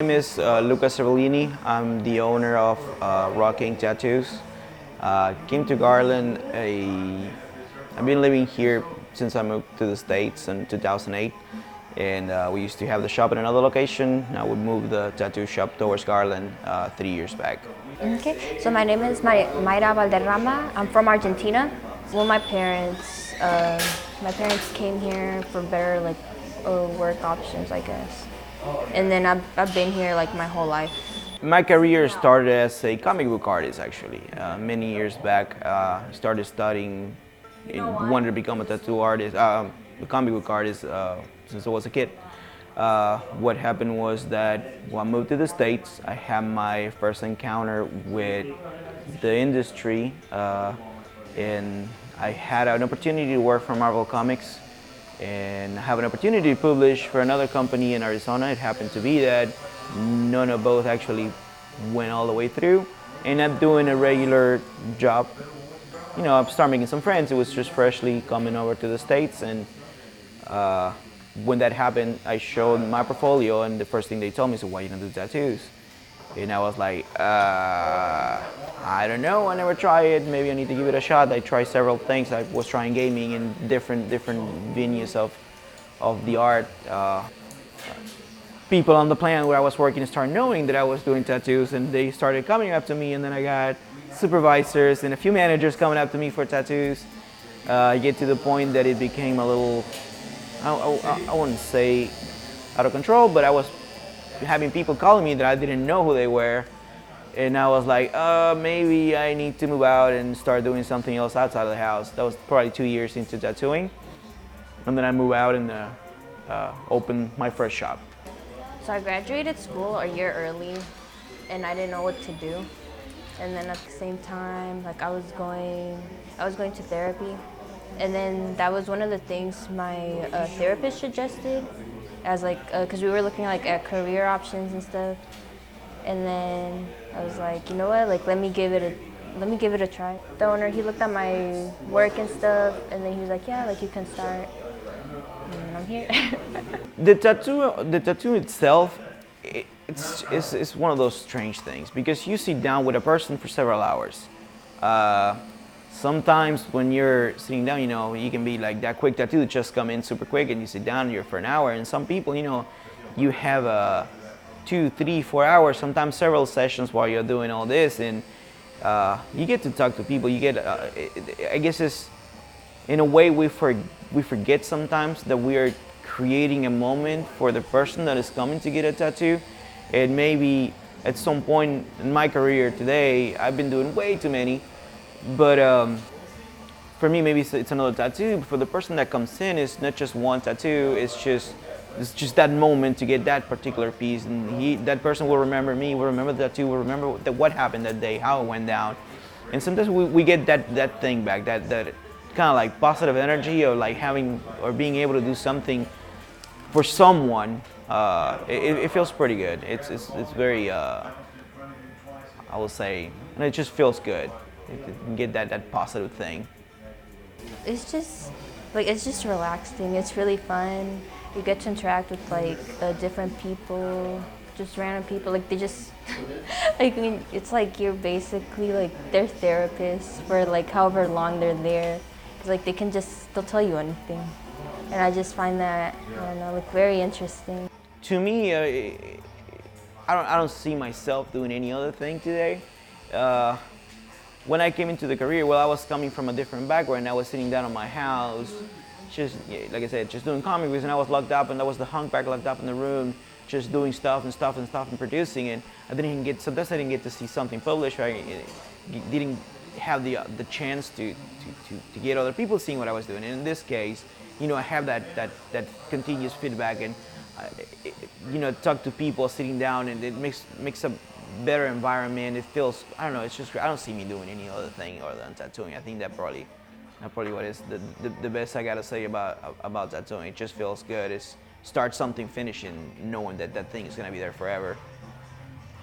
My name is Luca Cervellini. I'm the owner of RockInk Tattoos. Came to Garland. I've been living here since I moved to the States in 2008. And we used to have the shop in another location. Now we moved the tattoo shop towards Garland 3 years back. Okay, so my name is Mayra Valderrama. I'm from Argentina. Well, my parents came here for better work options, I guess. And then I've been here like my whole life. My career started as a comic book artist, actually. Many years back, started studying, wanted to become a tattoo artist, a comic book artist since I was a kid. What happened was that when I moved to the States, I had my first encounter with the industry, and I had an opportunity to work for Marvel Comics and have an opportunity to publish for another company in Arizona. It happened to be that none of both actually went all the way through. And I'm doing a regular job. I started making some friends. It was just freshly coming over to the States, and when that happened, I showed my portfolio, and the first thing they told me is, "Why you don't do tattoos?" And I was like, I don't know. I never tried it. Maybe I need to give it a shot. I tried several things. I was trying gaming and different venues of the art. People on the plant where I was working started knowing that I was doing tattoos, and they started coming up to me. And then I got supervisors and a few managers coming up to me for tattoos. I get to the point that it became a little, I wouldn't say out of control, but I was having people calling me that I didn't know who they were, and I was like, maybe I need to move out and start doing something else outside of the house. That was probably 2 years into tattooing, and then I moved out and opened my first shop. So I graduated school a year early, and I didn't know what to do. And then at the same time, I was going to therapy, and then that was one of the things my therapist suggested, as because we were looking at career options and stuff. And then I was like, you know what, let me give it a try. The owner, he looked at my work and stuff, and then he was like, yeah, you can start. And I'm here. The tattoo itself, it's one of those strange things, because you sit down with a person for several hours. Sometimes when you're sitting down, you can be like that quick tattoo just come in super quick, and you sit down you're for an hour. And some people, you have 2, 3, 4 hours, sometimes several sessions while you're doing all this, and you get to talk to people. You get, I guess it's in a way we forget sometimes that we are creating a moment for the person that is coming to get a tattoo. And maybe at some point in my career today, I've been doing way too many. But for me, maybe it's another tattoo. For the person that comes in, it's not just one tattoo. It's just that moment to get that particular piece, and that person will remember me, will remember the tattoo, will remember what happened that day, how it went down. And sometimes we get that thing back, that kind of positive energy of having or being able to do something for someone. It feels pretty good. It's very I will say, and it just feels good. You can get that positive thing. It's just relaxing. It's really fun. You get to interact with different people, just random people. They just it's you're basically their therapist for however long they're there. 'Cause they'll tell you anything, and I just find that, I don't know, very interesting. To me, I don't see myself doing any other thing today. When I came into the career, I was coming from a different background. I was sitting down in my house, just like I said, just doing comic books, and I was locked up, and I was the hunkback locked up in the room, just doing stuff and producing. And sometimes I didn't get to see something published. I didn't have the chance to get other people seeing what I was doing. And in this case, I have that continuous feedback, and talk to people sitting down, and it makes a better environment. It feels, I don't know, it's just, I don't see me doing any other thing other than tattooing. I think that's probably what is the best I gotta say about tattooing. It just feels good. It's start something, finish, and knowing that thing is gonna be there forever.